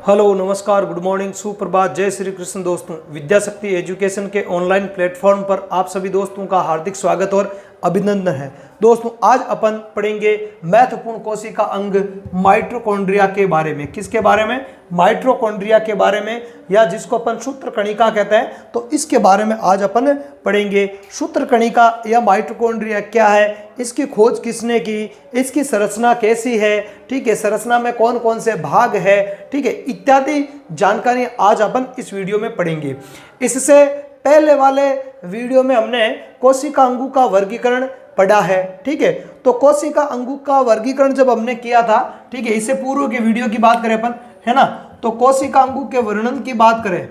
Hello नमस्कार good morning सुप्रभात जय श्री कृष्ण। दोस्तों विद्या शक्ति एजुकेशन के ऑनलाइन प्लेटफॉर्म पर आप सभी दोस्तों का हार्दिक स्वागत और अभिनंदन है। दोस्तों आज अपन पढ़ेंगे महत्वपूर्ण कोशिका अंग माइटोकॉन्ड्रिया के बारे में। किसके बारे में? माइटोकॉन्ड्रिया के बारे में, या जिसको अपन सूत्रकणिका कहते हैं, तो इसके बारे में आज अपन पढ़ेंगे। सूत्रकणिका या माइटोकॉन्ड्रिया क्या है, इसकी खोज किसने की, इसकी संरचना कैसी है, ठीक है, संरचना में कौन कौन से भाग है, ठीक है, इत्यादि जानकारी आज अपन इस वीडियो में पढ़ेंगे। इससे पहले वाले वीडियो में हमने कोशिका अंगों का वर्गीकरण पढ़ा है, ठीक है। तो कोशिका अंगों का वर्गीकरण जब हमने किया था, ठीक है, इससे पूर्व के वीडियो की बात करें अपन, है ना, तो कोशिका अंगों के वर्णन की बात करें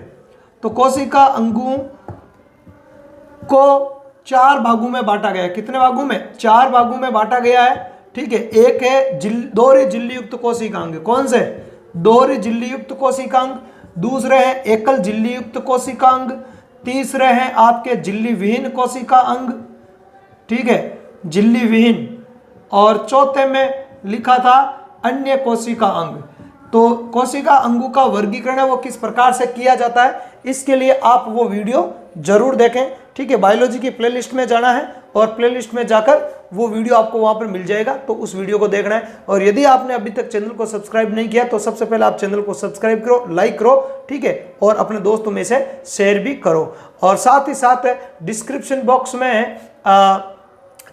तो कोशिका अंगों को 4 भागों में बांटा गया है। कितने भागों में? 4 भागों में बांटा गया है, ठीक है। एक है दोहरी झिल्ली युक्त कोशिकांग। कौन से? दोहरी झिल्ली युक्त कोशिकांग। दूसरे हैं एकल झिल्ली युक्त कोशिकांग। तीसरे हैं आपके झिल्ली विहीन कोशिका अंग, ठीक है, झिल्ली विहीन। और चौथे में लिखा था अन्य कोशिका अंग। तो कोशिका अंगों का वर्गीकरण है वो किस प्रकार से किया जाता है, इसके लिए आप वो वीडियो जरूर देखें, ठीक है। बायोलॉजी की प्लेलिस्ट में जाना है और प्लेलिस्ट में जाकर वो वीडियो आपको वहां पर मिल जाएगा, तो उस वीडियो को देखना है। और यदि आपने अभी तक चैनल को सब्सक्राइब नहीं किया तो सबसे पहले आप चैनल को सब्सक्राइब करो, लाइक करो, ठीक है, और अपने दोस्तों में से शेयर भी करो। और साथ ही साथ डिस्क्रिप्शन बॉक्स में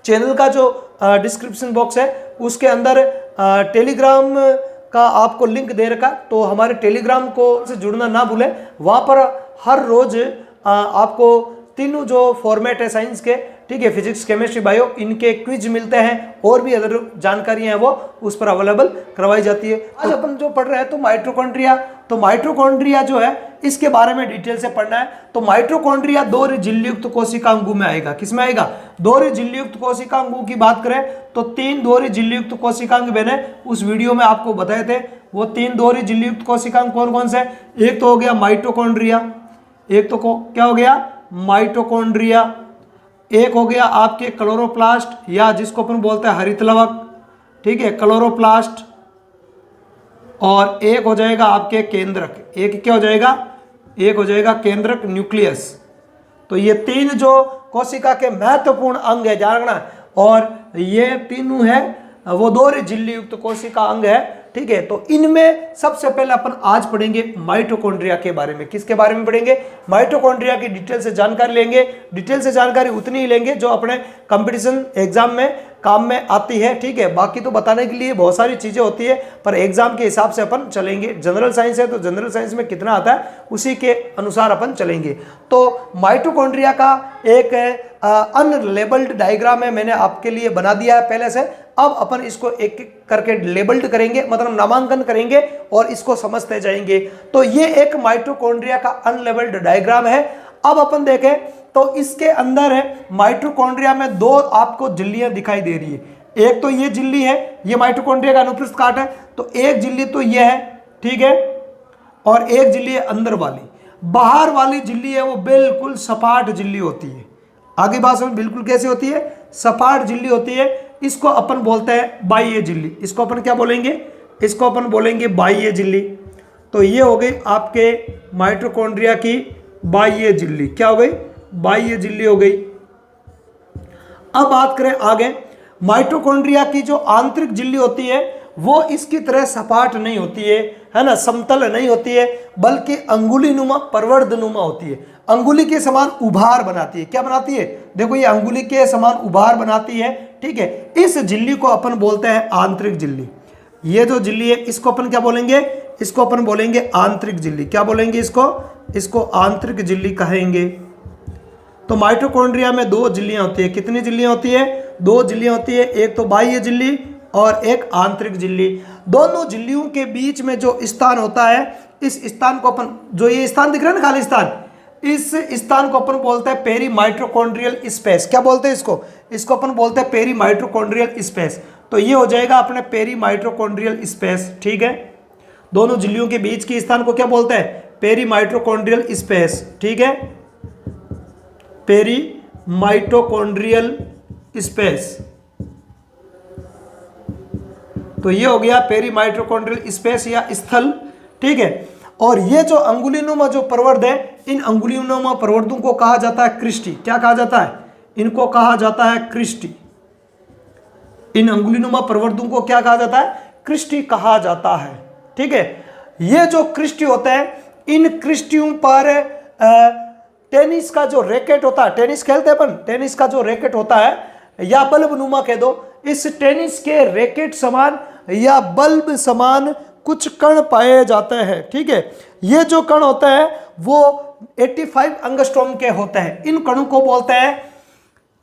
चैनल का जो डिस्क्रिप्शन बॉक्स है उसके अंदर टेलीग्राम का आपको लिंक दे रखा, तो हमारे टेलीग्राम को से जुड़ना ना भूलें। वहाँ पर हर रोज आपको तीनों जो फॉर्मेट है साइंस के, ठीक है, फिजिक्स केमिस्ट्री बायो, इनके क्विज मिलते हैं और भी अदर जानकारियां हैं वो उस पर अवेलेबल करवाई जाती है। आज अपन जो पढ़ रहे हैं तो माइटोकॉन्ड्रिया जो है इसके बारे में डिटेल से पढ़ना है। तो माइटोकॉन्ड्रिया दोहरी झिल्ली युक्त कोशिका अंगों में आएगा। किसमें आएगा? दोहरी झिल्ली युक्त कोशिका अंगों की बात करें तो 3 दोहरी झिल्ली युक्त कोशिकांग मैंने उस वीडियो में आपको बताए थे। वो 3 दोहरी झिल्ली युक्त कोशिकांग कौन कौन से? एक तो हो गया माइटोकॉन्ड्रिया, एक तो क्या हो गया? माइटोकॉन्ड्रिया। एक हो गया आपके क्लोरोप्लास्ट, या जिसको अपन बोलते हैं हरित लवक, ठीक है, क्लोरोप्लास्ट। और एक हो जाएगा आपके केंद्रक। एक क्या हो जाएगा? एक हो जाएगा केंद्रक, न्यूक्लियस। तो ये 3 जो कोशिका के महत्वपूर्ण अंग है जानना, और ये तीनों है वो दोहरी झिल्ली युक्त कोशिका अंग है, ठीक है। तो इनमें सबसे पहले अपन आज पढ़ेंगे माइटोकॉन्ड्रिया के बारे में। किसके बारे में पढ़ेंगे? माइटोकॉन्ड्रिया की डिटेल से जानकारी लेंगे। डिटेल से जानकारी उतनी ही लेंगे जो अपने कंपटीशन एग्जाम में काम में आती है, ठीक है। बाकी तो बताने के लिए बहुत सारी चीजें होती है, पर एग्जाम के हिसाब से अपन चलेंगे। जनरल साइंस है तो जनरल साइंस में कितना आता है उसी के अनुसार अपन चलेंगे। तो माइटोकॉन्ड्रिया का एक अनलेबल्ड डायग्राम है, मैंने आपके लिए बना दिया है पहले से। अब अपन इसको एक एक करके लेबल्ड करेंगे, मतलब नामांकन करेंगे और इसको समझते जाएंगे। तो ये एक माइटोकॉन्ड्रिया का अनलेबल्ड डायग्राम है। अब अपन देखें तो इसके अंदर है माइटोकॉन्ड्रिया में 2 आपको झिल्लियां दिखाई दे रही है। एक तो ये झिल्ली है, ये माइटोकॉन्ड्रिया का अनुप्रस्थ काट है, तो एक झिल्ली तो ये है, ठीक है, और एक झिल्ली है अंदर वाली। बाहर वाली झिल्ली है वो बिल्कुल सपाट झिल्ली होती है। आगे बात समझ, बिल्कुल कैसे होती है? सपाट झिल्ली होती है। इसको अपन बोलते हैं बाह्य झिल्ली। इसको अपन क्या बोलेंगे? इसको अपन बोलेंगे बाह्य झिल्ली। तो ये हो गई आपके माइटोकॉन्ड्रिया की बाह्य झिल्ली। क्या हो गई? बाह्य झिल्ली हो गई। अब बात करें आगे, माइटोकॉन्ड्रिया की जो आंतरिक झिल्ली होती है वो इसकी तरह सपाट नहीं होती है ना, समतल नहीं होती है, बल्कि अंगुली नुमा, परवर्ध नुमा होती है। अंगुली के समान उभार बनाती है। क्या बनाती है? देखो ये अंगुली के समान उभार बनाती है, ठीक है। इस झिल्ली को अपन बोलते हैं आंतरिक झिल्ली। ये जो झिल्ली है इसको अपन क्या बोलेंगे? इसको अपन बोलेंगे आंतरिक झिल्ली। क्या बोलेंगे इसको? इसको आंतरिक झिल्ली कहेंगे। तो माइटोकॉन्ड्रिया में 2 झिल्लियां होती है। कितनी झिल्लियां होती है? 2 झिल्लियां होती है। एक तो बाह्य झिल्ली और एक आंतरिक झिल्ली। दोनों झिल्लियों के बीच में जो स्थान होता है, इस स्थान को अपन, जो ये स्थान दिख रहा है ना खाली स्थान, इस स्थान को अपन बोलते हैं पेरी माइटोकॉन्ड्रियल स्पेस। क्या बोलते हैं इसको? इसको अपन बोलते हैं पेरी माइटोकॉन्ड्रियल स्पेस। तो ये हो जाएगा अपने पेरी माइटोकॉन्ड्रियल स्पेस, ठीक है। दोनों झिल्लियों के बीच के स्थान को क्या बोलते हैं? पेरी माइटोकॉन्ड्रियल स्पेस, ठीक है, पेरी माइटोकॉन्ड्रियल स्पेस। तो ये हो गया पेरी माइटोकॉन्ड्रियल स्पेस या स्थल, ठीक है। और ये जो अंगुलीनुमा जो प्रवर्ध है, इन अंगुलीनुमा प्रवर्धों को कहा जाता है क्रिस्टी। क्या कहा जाता है? इनको कहा जाता है क्रिस्टी। इन अंगुलीनुमा प्रवर्धों को क्या कहा जाता है? क्रिस्टी कहा जाता है। ठीक है, ये जो क्रिस्टी होते हैं, इन क्रिस्टियों पर टेनिस का जो रैकेट होता है, टेनिस खेलते हैं अपन, टेनिस का जो रैकेट होता है या बल्ब नुमा कह दो, इस टेनिस के रैकेट समान या बल्ब समान कुछ कण पाए जाते हैं। ठीक है, ये जो कण होते हैं वो 85 एंगस्ट्रॉम के होते हैं। इन कणों को बोलते हैं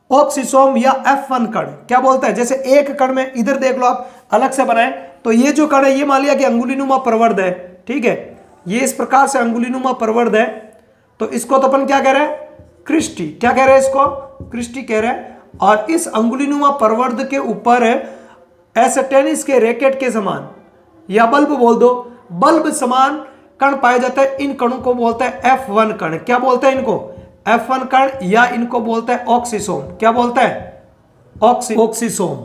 ऑक्सीसोम या F1 कण। क्या बोलते हैं? जैसे एक कण में इधर देख लो, आप अलग से बनाए तो ये जो कण है, ये मान लिया कि अंगुलीनुमा प्रवर्ध है। ठीक है, ये इस प्रकार से अंगुलीनुमा प्रवर्ध है, तो इसको तो अपन क्या कह रहे हैं? क्रिस्टी। क्या कह रहे हैं? इसको क्रिस्टी कह रहे हैं। और इस अंगुलीनुमा प्रवर्ध के ऊपर ऐसे टेनिस के रैकेट के समान या बल्ब बोल दो, बल्ब समान कण पाए जाते हैं। इन कणों को बोलते हैं F1 कण। क्या बोलते हैं इनको? F1 कण, या इनको बोलते हैं ऑक्सीसोम। क्या बोलते हैं? ऑक्सीसोम।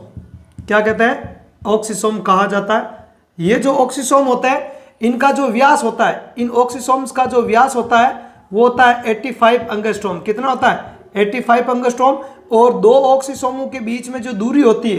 क्या कहते हैं? ऑक्सीसोम कहा जाता है। ये जो ऑक्सीसोम होता है, इनका जो व्यास होता है, इन ऑक्सीसोम्स का जो व्यास होता है वो होता है 85 एंगस्ट्रॉम। कितना होता है? 85 एंगस्ट्रॉम। और दो ऑक्सीसोमों के बीच में जो दूरी होती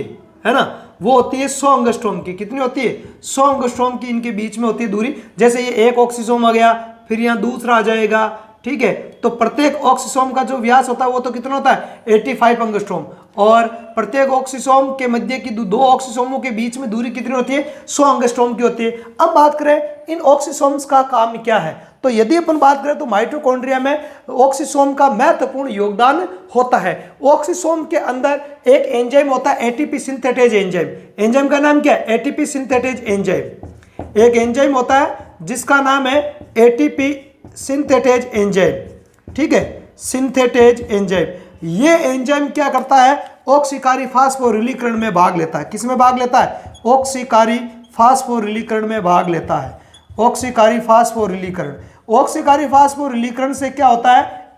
है ना, वो होती है 100 एंगस्ट्रॉम की। कितनी होती है? 100 एंगस्ट्रॉम की इनके बीच में होती है दूरी। जैसे ये एक ऑक्सीसोम आ गया, फिर यहाँ दूसरा आ जाएगा। ठीक है, तो प्रत्येक ऑक्सीसोम का जो व्यास होता है वो तो कितना होता है? 85 एंगस्ट्रॉम। और प्रत्येक ऑक्सीसोम के मध्य की दो ऑक्सीसोमों के बीच में दूरी कितनी होती है? 100 एंगस्ट्रॉम की होती है। अब बात करें इन ऑक्सीसोम्स का काम क्या है, तो यदि अपन बात करें तो माइटोकॉन्ड्रिया में ऑक्सीसोम का महत्वपूर्ण योगदान होता है। ऑक्सीसोम के अंदर एक एंजाइम होता है, एटीपी सिंथेटेज एंजाइम। एंजाइम का नाम क्या है? ATP synthetase enzyme. एक एंजाइम होता है जिसका नाम है एटीपी सिंथेटेज एंजाइम। ठीक है, सिंथेटेज एंजाइम। ये एंजाइम क्या करता है? ऑक्सीकारी फास्फोरिलीकरण में भाग लेता है। किस में भाग लेता है? ऑक्सीकारी फास्फोरिलीकरण में भाग लेता है। ऑक्सीकारी फास्फोरिलीकरण। ऑक्सीकारी फास्फोरिलीकरण से क्या होता है?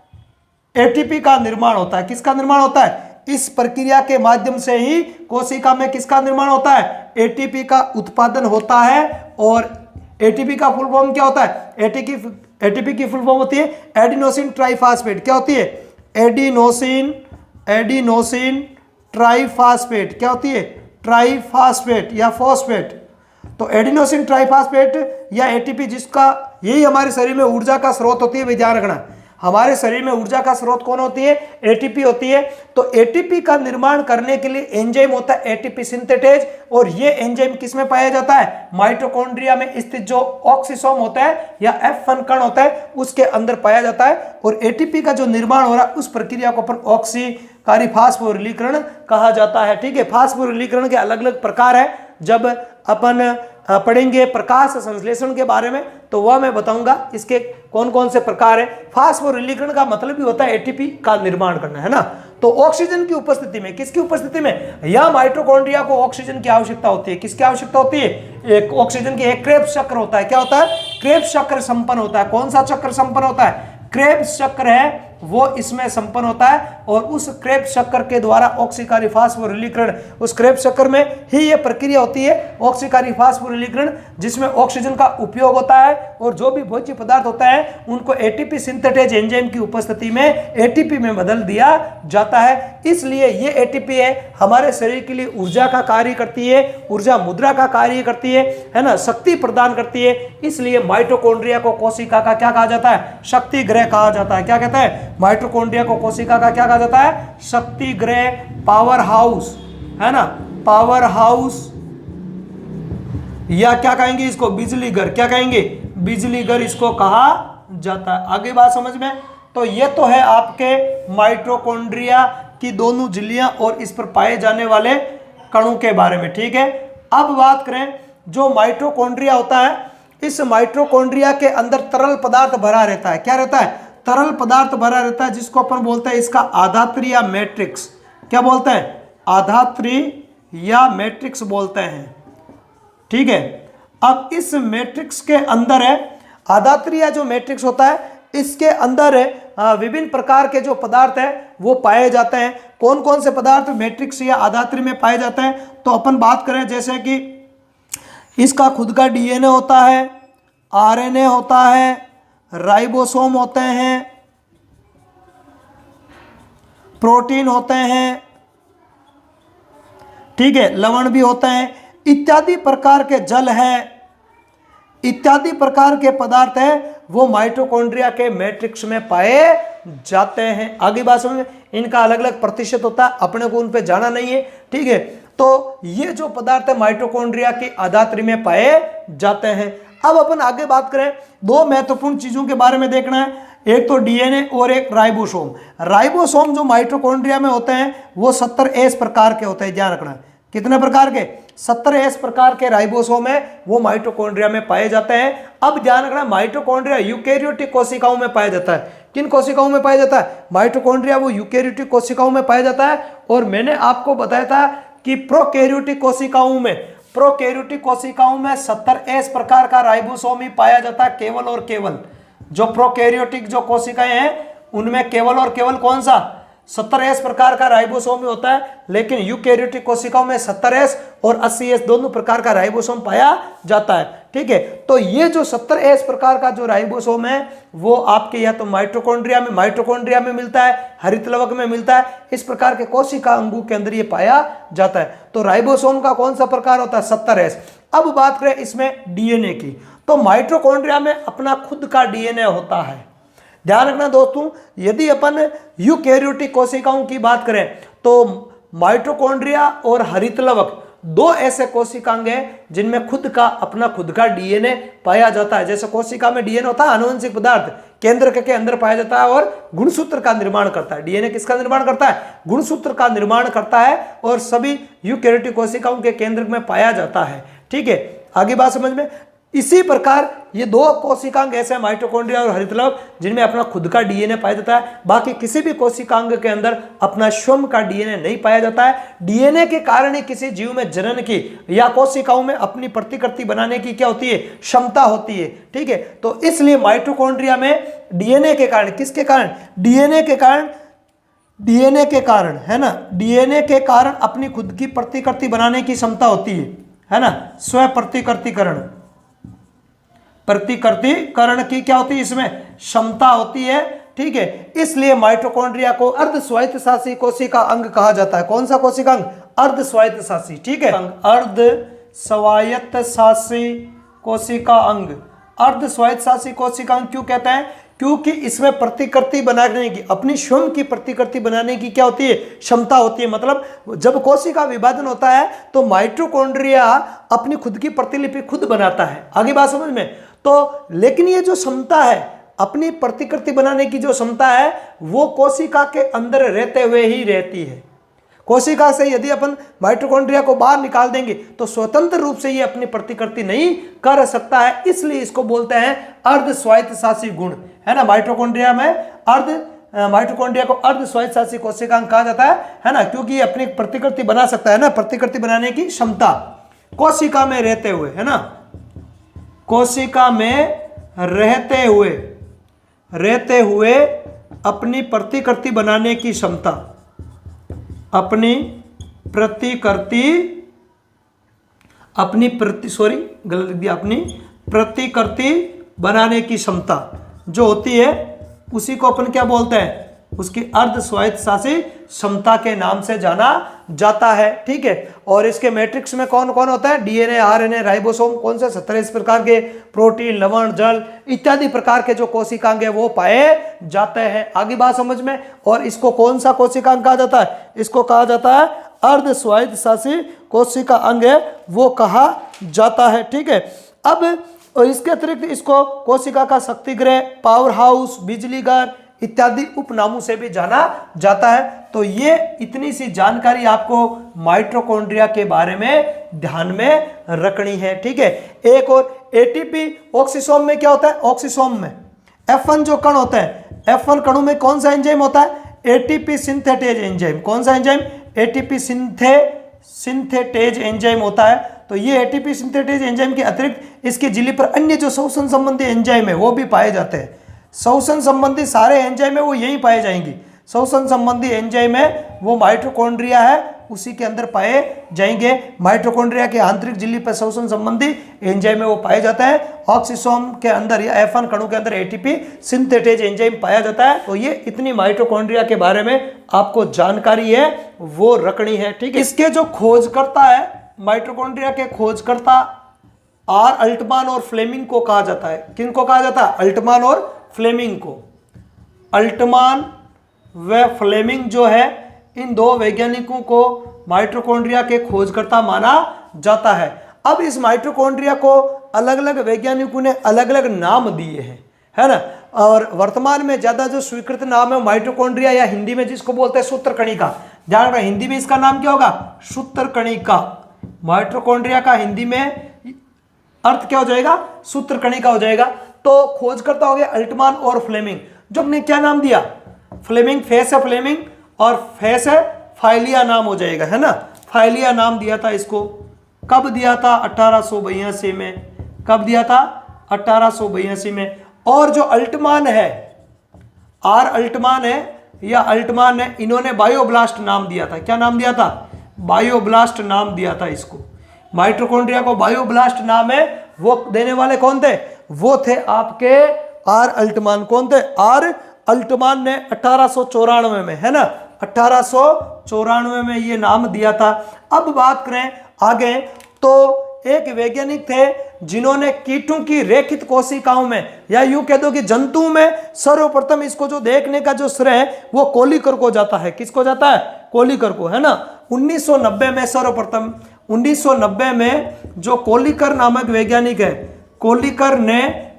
एटीपी का निर्माण होता है। किसका निर्माण होता है? इस प्रक्रिया के माध्यम से ही कोशिका में किसका निर्माण होता है? एटीपी का उत्पादन होता है। और एटीपी का फुल फॉर्म क्या होता है? एटीपी की फुल फॉर्म होती है एडिनोसिन ट्राइफॉस्फेट। क्या होती है? Adenosine triphosphate. क्या होती है? ट्राइफॉस्फेट या फॉस्फेट। तो एडिनोसिन ट्राइफॉस्फेट या एटीपी, जिसका यही हमारे शरीर में ऊर्जा का स्रोत होती है। ध्यान रखना, हमारे शरीर में ऊर्जा का स्रोत कौन होती है? एटीपी होती है। तो एटीपी का निर्माण करने के लिए एंजाइम होता है एटीपी सिंथेटेज। और ये एंजाइम किस में पाया जाता है? माइटोकॉन्ड्रिया में स्थित जो ऑक्सीसोम होता है या F1 कण होता है उसके अंदर पाया जाता है। और एटीपी का जो निर्माण हो रहा है उस प्रक्रिया को अपन ऑक्सीकारी फास्फोरिलीकरण कहा जाता है। ठीक है, फास्फोरिलीकरण के अलग अलग प्रकार है। जब अपन पढ़ेंगे प्रकाश संश्लेषण के बारे में तो वह मैं बताऊंगा इसके कौन कौन से प्रकार है। फास्फोरिलीकरण का मतलब भी होता है एटीपी का निर्माण करना, है ना। तो ऑक्सीजन की उपस्थिति में, किसकी उपस्थिति में? या माइटोकॉन्ड्रिया को ऑक्सीजन की आवश्यकता होती है। किसकी आवश्यकता होती है? एक ऑक्सीजन की एक क्रेब्स चक्र होता है। क्या होता है? क्रेब्स चक्र संपन्न होता है। कौन सा चक्र संपन्न होता है? क्रेब्स चक्र है वो इसमें संपन्न होता है। और उस क्रेब्स चक्र के द्वारा ऑक्सीकारी फास्फोरिलीकरण, उस क्रेब्स चक्र में ही ये प्रक्रिया होती है ऑक्सीकारी फास्फोरिलीकरण, जिसमें ऑक्सीजन का उपयोग होता है। और जो भी भोज्य पदार्थ होता है उनको एटीपी सिंथेटेज एंजाइम की उपस्थिति में एटीपी में बदल दिया जाता है। इसलिए ये एटीपी है हमारे शरीर के लिए ऊर्जा का कार्य करती है, ऊर्जा मुद्रा का कार्य करती है ना, शक्ति प्रदान करती है। इसलिए माइटोकॉन्ड्रिया को कोशिका का क्या कहा जाता है? शक्ति गृह कहा जाता है। क्या कहता है? माइटोकॉन्ड्रिया को कोशिका का क्या कहा जाता है? शक्ति गृह, पावर हाउस, है ना, पावर हाउस, या क्या कहेंगे इसको? बिजली घर। क्या कहेंगे? बिजली घर इसको कहा जाता है। आगे बात समझ में? तो ये तो है आपके माइटोकॉन्ड्रिया की दोनों झिल्लियां और इस पर पाए जाने वाले कणों के बारे में। ठीक है, अब बात करें जो माइटोकॉन्ड्रिया होता है, इस माइटोकॉन्ड्रिया के अंदर तरल पदार्थ भरा रहता है। क्या रहता है? तरल पदार्थ भरा रहता है, जिसको अपन बोलते हैं इसका आधात्री या मैट्रिक्स। क्या बोलते हैं? आधात्री या मैट्रिक्स बोलते हैं। ठीक है, अब इस मैट्रिक्स के अंदर है आधात्री या जो मैट्रिक्स होता है, इसके अंदर विभिन्न प्रकार के जो पदार्थ है वो पाए जाते हैं। कौन कौन से पदार्थ मैट्रिक्स या आधात्री में पाए जाते हैं? तो अपन बात करें जैसे कि इसका खुद का डीएनए होता है, आरएनए होता है, राइबोसोम होते हैं, प्रोटीन होते हैं, ठीक है, लवण भी होते हैं, इत्यादि प्रकार के जल है, इत्यादि प्रकार के पदार्थ है, वो माइटोकॉन्ड्रिया के मैट्रिक्स में पाए जाते हैं। आगे बात समझ में, इनका अलग अलग प्रतिशत होता है, अपने को उन पे जाना नहीं है, ठीक है। तो ये जो पदार्थ है माइटोकॉन्ड्रिया की आधात्री में पाए जाते हैं। अब अपन आगे बात करें, दो महत्वपूर्ण चीजों के बारे में देखना है, एक तो डीएनए और एक राइबोसोम। राइबोसोम जो माइटोकॉन्ड्रिया में होते हैं वो 70S प्रकार के होते हैं, ध्यान रखना। कितने प्रकार के? 70S प्रकार के राइबोसोम है, वो माइटोकॉन्ड्रिया में पाए जाते हैं। अब ध्यान रखना, माइटोकॉन्ड्रिया यूकेरियोटिक कोशिकाओं में पाया जाता है। किन कोशिकाओं में पाया जाता है? माइटोकॉन्ड्रिया वो यूकेरियोटिक कोशिकाओं में पाया जाता है। और मैंने आपको बताया था कि प्रोकैरियोटिक कोशिकाओं में 70S प्रकार का राइबोसोम ही पाया जाता है, केवल और केवल। जो प्रोकैरियोटिक जो कोशिकाएं हैं उनमें केवल और केवल कौन सा? 70S प्रकार का राइबोसोम ही होता है। लेकिन यूकेरियोटिक कोशिकाओं में 70S और 80S दोनों प्रकार का राइबोसोम पाया जाता है, ठीक है। तो ये जो 70S प्रकार का जो राइबोसोम है वो आपके या तो माइटोकॉन्ड्रिया में मिलता है, हरित लवक में मिलता है, इस प्रकार के कोशिका अंगों के अंदर ये पाया जाता है। तो राइबोसोम का कौन सा प्रकार होता है? 70S। अब बात करें इसमें डीएनए की, तो माइटोकॉन्ड्रिया में अपना खुद का डीएनए होता है। ध्यान रखना दोस्तों, यदि अपन यूकेरियोटिक कोशिकाओं की बात करें तो माइटोकॉन्ड्रिया और हरित लवक दो ऐसे कोशिकांग हैं जिनमें खुद का डीएनए पाया जाता है। जैसे कोशिका में डीएनए होता है आनुवंशिक पदार्थ, केंद्रक के अंदर पाया जाता है और गुणसूत्र का निर्माण करता है। डीएनए किसका निर्माण करता है? गुणसूत्र का निर्माण करता है और सभी यूकेरियोटिक कोशिकाओं के केंद्रक में पाया जाता है, ठीक है। आगे बात समझ में। इसी प्रकार ये दो कोशिकांग ऐसे माइटोकॉन्ड्रिया और हरित लवक जिनमें अपना खुद का डीएनए पाया जाता है। बाकी किसी भी कोशिकांग के अंदर अपना स्वयं का डीएनए नहीं पाया जाता है। डीएनए के कारण ही किसी जीव में जनन की या कोशिकाओं में अपनी प्रतिकृति बनाने की क्या होती है? क्षमता होती है, ठीक है। तो इसलिए माइटोकॉन्ड्रिया में डीएनए के कारण, किसके कारण? डीएनए के कारण, है ना, डीएनए के कारण अपनी खुद की प्रतिकृति बनाने की क्षमता होती है ना, स्व प्रतिकृतिकरण की क्या होती है? इसमें क्षमता होती है, ठीक है। इसलिए माइटोकॉन्ड्रिया को अर्ध स्वायत्तशासी कोशिका अंग कहा जाता है। कौन सा कोशिका अंग? अर्ध स्वायत्तशासी, ठीक है। अर्ध स्वायत्तशासी कोशिका अंग। अर्ध स्वायत्तशासी कोशिका अंग क्यों कहते हैं? क्योंकि इसमें प्रतिकृति बनाने की, अपनी स्वयं की प्रतिकृति बनाने की क्या होती है? क्षमता होती है। मतलब जब कोशिका विभाजन होता है तो माइटोकॉन्ड्रिया अपनी खुद की प्रतिलिपि खुद बनाता है। आगे बात समझ में। तो लेकिन ये जो क्षमता है, अपनी प्रतिकृति बनाने की जो क्षमता है, वो कोशिका के अंदर रहते हुए ही रहती है। कोशिका से यदि अपन माइटोकॉन्ड्रिया को बाहर निकाल देंगे तो स्वतंत्र रूप से ये अपनी प्रतिकृति नहीं कर सकता है। इसलिए इसको बोलते हैं अर्ध स्वायत्तशासी गुण, है ना। माइटोकॉन्ड्रिया को अर्ध स्वायत्तशासी कोशिकांग कहा जाता है ना, क्योंकि ये अपनी प्रतिकृति बना सकता है ना, प्रतिकृति बनाने की क्षमता कोशिका में रहते हुए, है ना, कोशिका में रहते हुए अपनी प्रतिकृति बनाने की क्षमता, अपनी प्रतिकृति बनाने की क्षमता जो होती है उसी को अपन क्या बोलते हैं? उसकी अर्ध स्वायत्तशासी क्षमता के नाम से जाना जाता है, ठीक है। और इसके मैट्रिक्स में कौन कौन होता है? डीएनए, आरएनए, राइबोसोम, कौन से 70 प्रकार के, प्रोटीन, लवण, जल इत्यादि प्रकार के जो कोशिकांग है वो पाए जाते हैं। आगे बात समझ में। और इसको कौन सा कोशिकांग कहा जाता है? इसको कहा जाता है अर्ध स्वायत्तशासी कोशिका अंग है, वो कहा जाता है, ठीक है। अब और इसके अतिरिक्त इसको कोशिका का शक्तिगृह, पावर हाउस, बिजली घर इत्यादि उपनामों से भी जाना जाता है। तो ये इतनी सी जानकारी आपको माइटोकॉन्ड्रिया के बारे में ध्यान में रखनी है, ठीक है। एक और एटीपी ऑक्सीसोम में क्या होता है? ऑक्सीसोम में F1 जो कण होता है, F1 कणों में कौन सा एंजाइम होता है? ATP synthetase enzyme. कौन सा एंजाइम? एटीपी सिंथेटेज एंजाइम होता है। तो ये एटीपी सिंथेटेज एंजाइम के अतिरिक्त इसकी झिल्ली पर अन्य जो श्वसन संबंधी एंजाइम है वो भी पाए जाते हैं। श्वसन संबंधी सारे एंजाइम है वो यहीं पाए जाएंगे। श्वसन संबंधी एंजाइम है वो माइटोकॉन्ड्रिया है, उसी के अंदर पाए जाएंगे। माइटोकॉन्ड्रिया के आंतरिक झिल्ली पर श्वसन संबंधी एंजाइम है वो पाए जाता है। ऑक्सीसोम के अंदर या F1 कणों के अंदर एटीपी सिंथेटेज एंजाइम पाया जाता है। तो ये इतनी माइटोकॉन्ड्रिया के बारे में आपको जानकारी है वो रखनी है, ठीक है। इसके जो खोजकर्ता है, माइटोकॉन्ड्रिया के खोजकर्ता आर अल्टमान और फ्लेमिंग को कहा जाता है। किनको कहा जाता है? अल्टमान और फ्लेमिंग को। अल्टमान व फ्लेमिंग जो है, इन दो वैज्ञानिकों को माइटोकॉन्ड्रिया के खोजकर्ता माना जाता है। अब इस माइटोकॉन्ड्रिया को अलग अलग वैज्ञानिकों ने अलग अलग नाम दिए हैं, है ना। और वर्तमान में ज्यादा जो स्वीकृत नाम है माइटोकॉन्ड्रिया, या हिंदी में जिसको बोलते हैं सूत्रकणिका। ध्यान रखना, हिंदी में इसका नाम क्या होगा? सूत्रकणिका। माइटोकॉन्ड्रिया का हिंदी में अर्थ क्या हो जाएगा? सूत्रकणिका हो जाएगा। तो खोजकर्ता हो गया अल्टमान और फ्लेमिंग। जो हमने क्या नाम दिया? फ्लेमिंग, फेस है फ्लेमिंग, और फेस है फाइलिया नाम हो जाएगा, है ना। फाइलिया नाम दिया था इसको। कब दिया था? 1882 में। कब दिया था? 1882 में। और जो अल्टमान है, आर अल्टमान है या अल्टमान है, इन्होंने बायोब्लास्ट नाम दिया था। क्या नाम दिया था? बायोब्लास्ट नाम दिया था इसको। माइटोकॉन्ड्रिया को बायोब्लास्ट नाम है, वो देने वाले कौन थे? वो थे आपके आर अल्टमान। कौन थे? आर अल्टमान ने 1894 में, है ना, 1894 में ये नाम दिया था। अब बात करें आगे, तो एक वैज्ञानिक थे जिन्होंने कीटों की रेखित कोशिकाओं में, या यूं कह दो कि जंतु में सर्वप्रथम इसको जो देखने का जो श्रेय है वो कोलिकर को जाता है। किसको जाता है? कोलिकर को, है ना। 1990 में सर्वप्रथम 1990 में जो कोलिकर नामक वैज्ञानिक है, कोलिकर ने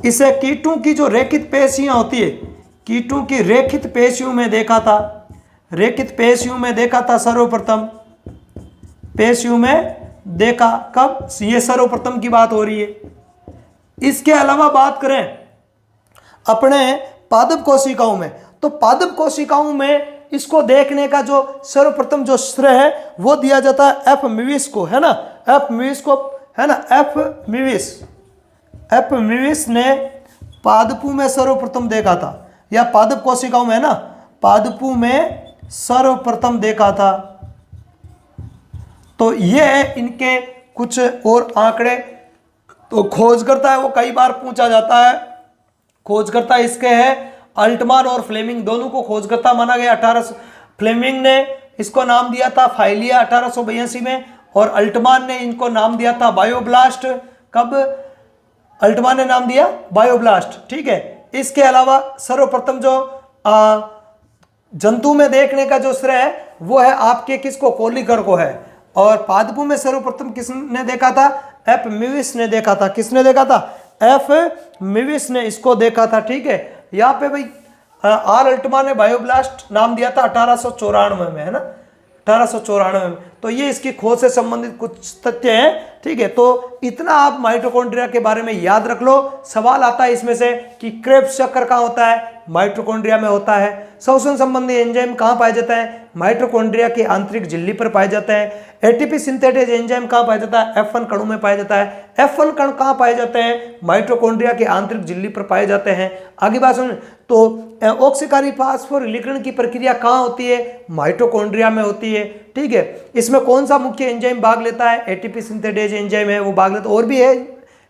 इसे कीटों की जो रेखित पेशियां होती है, कीटों की रेखित पेशियों में देखा था। रेखित पेशियों में देखा था सर्वप्रथम, पेशियों में देखा। कब? ये सर्वप्रथम की बात हो रही है। इसके अलावा बात करें अपने पादप कोशिकाओं में, तो पादप कोशिकाओं में इसको देखने का जो सर्वप्रथम जो श्रेय है वो दिया जाता है एफ मिविस को, है ना। एफ मिविस को, है ना। एफ मिविस ने पादपों में सर्वप्रथम देखा था, या पादप कोशिकाओं में, है ना, पादपों में सर्वप्रथम देखा था। तो ये है इनके कुछ और आंकड़े। तो खोजकर्ता है वो कई बार पूछा जाता है। खोजकर्ता इसके है अल्टमान और फ्लेमिंग, दोनों को खोजकर्ता माना गया। फ्लेमिंग ने इसको नाम दिया था फाइलिया 1882 में, और अल्टमान ने इनको नाम दिया था बायोब्लास्ट। कब? अल्टमान ने नाम दिया बायोब्लास्ट, ठीक है। इसके अलावा सर्वप्रथम जो जंतु में देखने का जो श्रेय है वो है आपके किसको? कोलिकर को है। और पादपों में सर्वप्रथम किसने देखा था? एफ मिविस ने देखा था। किसने देखा था? एफ मिविस ने इसको देखा था, ठीक है। यहाँ पे भाई आर अल्टमान ने बायोब्लास्ट नाम दिया था 1894 में, है ना, 1894 में। तो ये इसकी खोज से संबंधित कुछ तथ्य हैं, ठीक है। तो इतना आप माइटोकॉन्ड्रिया के बारे में याद रख लो। सवाल आता है इसमें से कि क्रेब्स चक्कर कहाँ होता है? माइटोकॉन्ड्रिया में होता है। श्वसन संबंधी एंजाइम कहाँ पाया जाता है? माइटोकॉन्ड्रिया के आंतरिक झिल्ली पर पाया जाता है। एटीपी सिंथेटेज एंजाइम कहाँ पाया जाता है? F1 कणों में पाया जाता है। F1 कण कहाँ पाए जाते हैं? माइटोकॉन्ड्रिया के आंतरिक झिल्ली पर पाए जाते हैं। आगे बात सुन, तो ऑक्सीकारी फास्फोरिलीकरण की प्रक्रिया कहाँ होती है? माइटोकॉन्ड्रिया में होती है, ठीक है। इसमें कौन सा मुख्य एंजाइम भाग लेता है? एटीपी सिंथेटेज एंजाइम है वो भाग लेता है। और भी है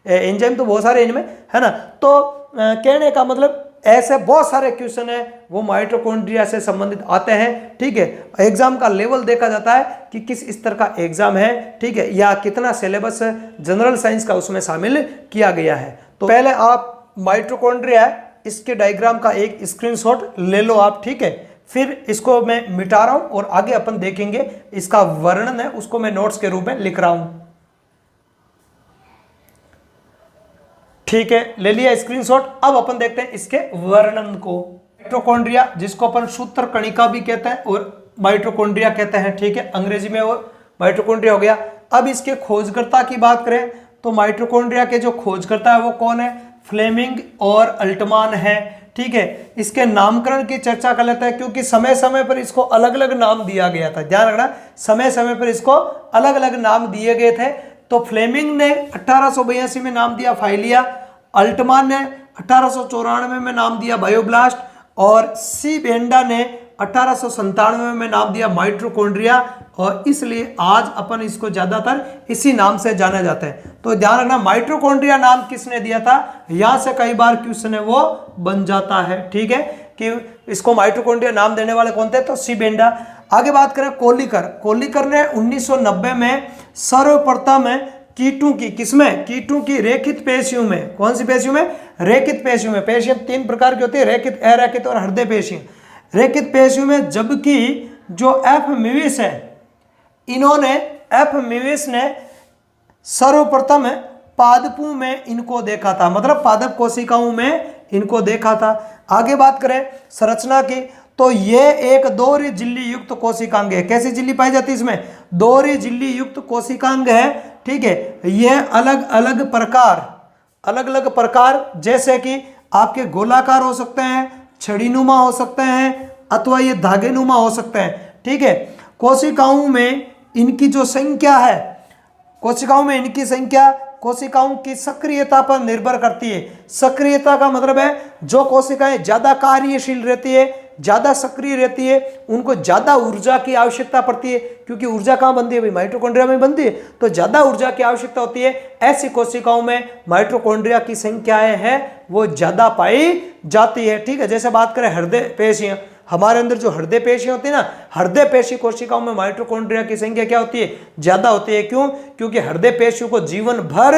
एंजाइम तो बहुत सारे इनमें, है ना। तो कहने का मतलब ऐसे बहुत सारे क्वेश्चन है वो माइटोकॉन्ड्रिया से संबंधित आते हैं, ठीक है। एग्जाम का लेवल देखा जाता है कि किस स्तर का एग्जाम है, ठीक है, या कितना सिलेबस जनरल साइंस का उसमें शामिल किया गया है। तो पहले आप माइटोकॉन्ड्रिया है इसके डायग्राम का एक स्क्रीनशॉट ले लो आप, ठीक है। फिर इसको मैं मिटा रहा हूं और आगे अपन देखेंगे। इसका वर्णन है उसको मैं नोट्स के रूप में लिख रहा हूं, ठीक है। ले लिया स्क्रीनशॉट। अब अपन देखते हैं इसके वर्णन को। माइटोकॉन्ड्रिया जिसको अपन सूत्रकणिका भी कहते हैं और माइटोकॉन्ड्रिया कहते हैं, ठीक है, अंग्रेजी में वो माइटोकॉन्ड्रिया हो गया। अब इसके खोजकर्ता की बात करें तो माइटोकॉन्ड्रिया के जो खोजकर्ता है वो कौन है? फ्लेमिंग और अल्टमान है, ठीक है। इसके नामकरण की चर्चा कर लेते हैं क्योंकि समय समय पर इसको अलग अलग नाम दिया गया था। ध्यान रखना, समय समय पर इसको अलग अलग नाम दिए गए थे। तो फ्लेमिंग ने 1882 में नाम दिया फाइलिया, अल्टमान ने 1894 में नाम दिया बायोब्लास्ट, और सी बेंडा ने 1897 में नाम दिया माइटोकॉन्ड्रिया, और इसलिए आज अपन इसको ज्यादातर इसी नाम से जाना जाता है। तो ध्यान रखना माइटोकॉन्ड्रिया नाम किसने दिया था, यहां से कई बार क्वेश्चन है वो बन जाता है। ठीक है कि इसको माइटोकॉन्ड्रिया नाम देने वाले कौन थे, तो सी बेंडा। आगे बात करें कोलिकर ने 1990 में सर्वप्रथम कीटों की, किसमें, कीटों की रेखित पेशियों में, कौन सी पेशियों में, रेखित पेशियों में, पेशियां 3 प्रकार की होती है, रेखित, अरेखित और हृदय पेशियां, रेखित पेशियों में, जबकि जो एफ मिविस है, इन्होंने एफ मिविस ने सर्वप्रथम पादपों में इनको देखा था, मतलब पादप कोशिकाओं में इनको देखा था। आगे बात करें संरचना की, तो ये एक दोहरी झिल्ली युक्त कोशिकांग है। कैसी झिल्ली पाई जाती है इसमें, दोहरी झिल्ली युक्त कोशिकांग है। ठीक है, ये अलग अलग प्रकार जैसे कि आपके गोलाकार हो सकते हैं, छड़ीनुमा हो सकते हैं, अथवा ये धागेनुमा हो सकते हैं। ठीक है, कोशिकाओं में इनकी जो संख्या है, कोशिकाओं की सक्रियता पर निर्भर करती है। सक्रियता का मतलब है जो कोशिकाएं ज्यादा कार्यशील रहती है, ज्यादा सक्रिय रहती है, उनको ज्यादा ऊर्जा की आवश्यकता पड़ती है, क्योंकि ऊर्जा कहाँ बनती है भाई, माइटोकॉन्ड्रिया में बनती है, तो ज्यादा ऊर्जा की आवश्यकता होती है। ऐसी कोशिकाओं में माइटोकॉन्ड्रिया की संख्याएं हैं वो ज्यादा पाई जाती है। ठीक है, जैसे बात करें हृदय पेशियां, हमारे अंदर जो हृदय पेशी होती है ना, हृदय पेशी कोशिकाओं में माइटोकॉन्ड्रिया की संख्या क्या होती है, ज्यादा होती है। क्यों, क्योंकि हृदय पेशियों को जीवन भर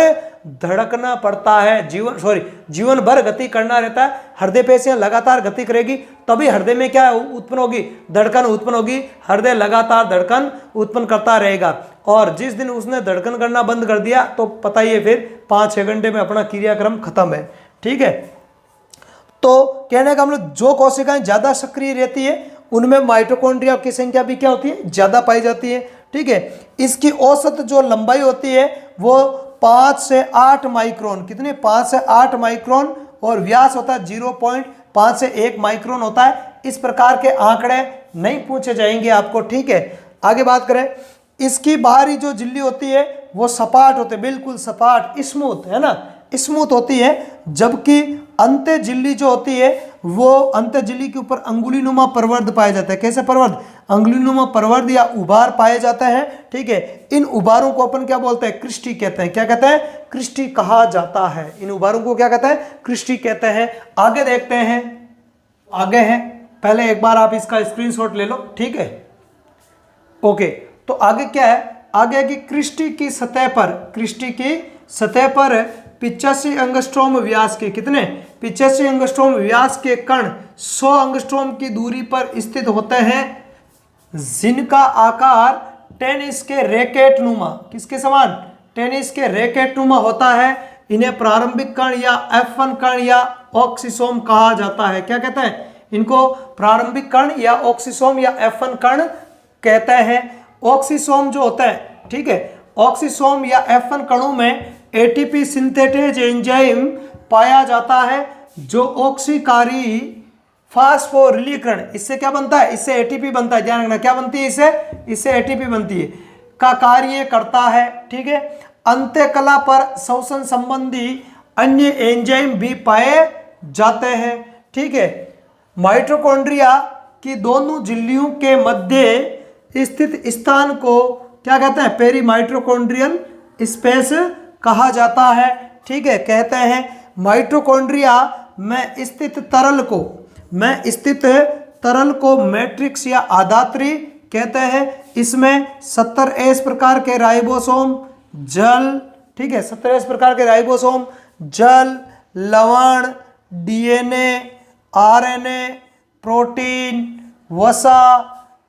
धड़कना पड़ता है, जीवन भर गति करना रहता है। हृदय पेशियां लगातार गति करेगी तभी हृदय में क्या उत्पन्न होगी, धड़कन उत्पन्न होगी। हृदय लगातार धड़कन उत्पन्न करता रहेगा, और जिस दिन उसने धड़कन करना बंद कर दिया तो पता ही है फिर 5-6 घंटे में अपना क्रियाक्रम खत्म है। ठीक है, तो कहने का मतलब जो कोशिकाएं ज्यादा सक्रिय रहती है उनमें माइटोकॉन्ड्रिया की संख्या भी क्या होती है, ज्यादा पाई जाती है। ठीक है, इसकी औसत जो लंबाई होती है वो 5 से 8 माइक्रोन, कितने, 5 से 8 माइक्रोन, और व्यास होता है 0.5 से 1 माइक्रोन होता है। इस प्रकार के आंकड़े नहीं पूछे जाएंगे आपको। ठीक है, आगे बात करें, इसकी बाहरी जो झिल्ली होती है वो सपाट होते, बिल्कुल सपाट, स्मूथ है ना, स्मूथ होती है, जबकि अंत्य झिल्ली जो होती है वो अंत्य झिल्ली के ऊपर अंगुलीनुमा प्रवर्ध पाए जाते हैं। कैसे प्रवर्ध, अंगुलीनुमा प्रवर्ध या उभार पाए जाते हैं। ठीक है, इन उभारों को अपन क्या बोलते हैं, क्रिस्टी कहते हैं। क्या कहते हैं, क्रिस्टी कहा जाता है। इन उभारों को क्या कहते हैं, क्रिस्टी कहते हैं। आगे देखते हैं, आगे है, पहले एक बार आप इसका स्क्रीनशॉट ले लो। ठीक है, ओके, तो आगे क्या है, आगे की क्रिस्टी की सतह पर 85 एंगस्ट्रोम व्यास के, कितने, 85 एंगस्ट्रोम व्यास के कण 100 एंगस्ट्रोम की दूरी पर स्थित होते हैं, जिनका आकार टेनिस के रैकेटनुमा, किसके समान, टेनिस के रैकेटनुमा होता है। इन्हें प्रारंभिक कण या F1 कण या ऑक्सीसोम कहा जाता है। क्या कहते हैं, इनको प्रारंभिक कण या ऑक्सीसोम या F1 कण कहते हैं। ऑक्सीसोम जो होता है, ठीक है, ऑक्सीसोम या F1 कणों में एटीपी सिंथेटेज एंजाइम पाया जाता है, जो ऑक्सीकारी फास्फोरिलीकरण, इससे क्या बनता है, इससे एटीपी बनता है, ध्यान रखना, क्या बनती है, इससे एटीपी बनती है, का कार्य करता है। ठीक है, अंत्यकला पर श्वसन संबंधी अन्य एंजाइम भी पाए जाते हैं। ठीक है, माइटोकॉन्ड्रिया की दोनों झिल्लियों के मध्य स्थित स्थान को क्या कहते हैं, पेरीमाइटोकॉन्ड्रियल स्पेस कहा जाता है। ठीक है, कहते हैं माइटोकॉन्ड्रिया में स्थित तरल को मैट्रिक्स या आधात्री कहते हैं। इसमें 70S प्रकार के राइबोसोम, जल, ठीक है, 70S प्रकार के राइबोसोम, जल, लवण, डीएनए, आरएनए, प्रोटीन, वसा,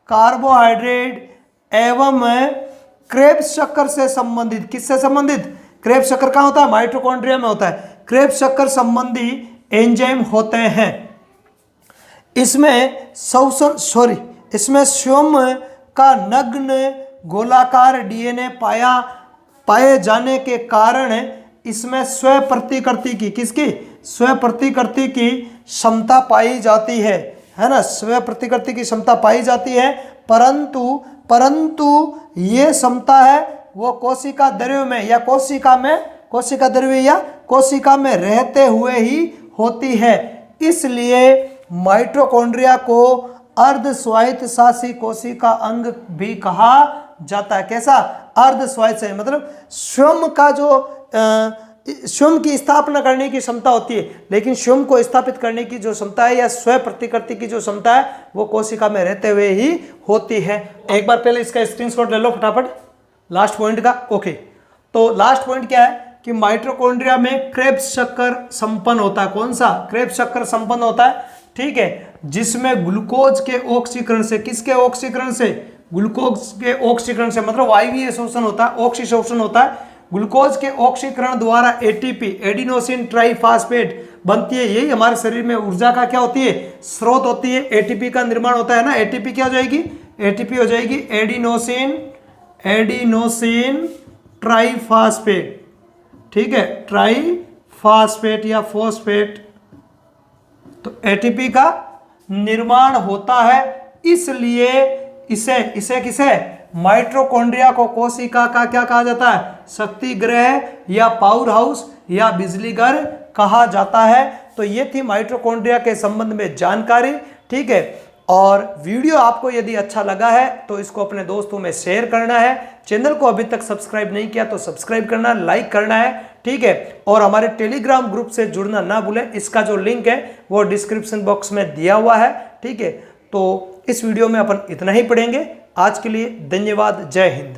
कार्बोहाइड्रेट एवं क्रेब्स चक्कर से संबंधित, किससे संबंधित, क्रेब्स चक्कर कहाँ होता है, माइटोकॉन्ड्रिया में होता है। क्रेब्स चक्कर संबंधी एंजाइम होते हैं। इसमें स्वयं का नग्न गोलाकार डीएनए पाए जाने के कारण इसमें स्व प्रतिकृति की, किसकी, स्व प्रतिकृति की क्षमता पाई जाती है ना, स्व प्रतिकृति की क्षमता पाई जाती है। परंतु ये क्षमता है वो कोशिका द्रव्य में या कोशिका द्रव्य या कोशिका में रहते हुए ही होती है। इसलिए माइटोकॉन्ड्रिया को अर्ध स्वायत्त शासी कोशिका अंग भी कहा जाता है। कैसा? अर्ध स्वायत्त से मतलब स्वयं का जो स्वयं की स्थापना करने की क्षमता होती है, लेकिन स्वयं को स्थापित करने की जो क्षमता है या स्व प्रतिकृति की जो क्षमता है वो कोशिका में रहते हुए ही होती है। एक बार पहले इसका स्क्रीनशॉट ले लो फटाफट लास्ट पॉइंट का। ओके, तो लास्ट पॉइंट क्या है कि माइटोकॉन्ड्रिया में क्रेब्स चक्कर संपन्न होता है। कौन सा? क्रेब्स चक्कर संपन्न होता है, ठीक है, जिसमें ग्लूकोज के ऑक्सीकरण से, किसके ऑक्सीकरण से? ग्लूकोज के ऑक्सीकरण से, मतलब वायवीय शोषण होता है, ऑक्सी शोषण होता है। ग्लूकोज के ऑक्सीकरण द्वारा एटीपी, एडिनोसिन ट्राइफॉस्फेट बनती है। यही हमारे शरीर में ऊर्जा का क्या होती है? स्रोत होती है। एटीपी का निर्माण होता है ना। एटीपी क्या हो जाएगी? एटीपी हो जाएगी एडिनोसिन ट्राइफॉस्फेट, ठीक है, ट्राइफॉस्फेट या फॉस्फेट। तो एटीपी का निर्माण होता है, इसलिए इसे किसे? माइटोकॉन्ड्रिया को कोशिका का क्या कहा जाता है? शक्ति ग्रह या पावर हाउस या बिजली घर कहा जाता है। तो ये थी माइटोकॉन्ड्रिया के संबंध में जानकारी, ठीक है। और वीडियो आपको यदि अच्छा लगा है तो इसको अपने दोस्तों में शेयर करना है। चैनल को अभी तक सब्सक्राइब नहीं किया तो सब्सक्राइब करना, लाइक करना है, ठीक है। और हमारे टेलीग्राम ग्रुप से जुड़ना ना भूलें, इसका जो लिंक है वो डिस्क्रिप्शन बॉक्स में दिया हुआ है, ठीक है। तो इस वीडियो में अपन इतना ही पढ़ेंगे। आज के लिए धन्यवाद। जय हिंद।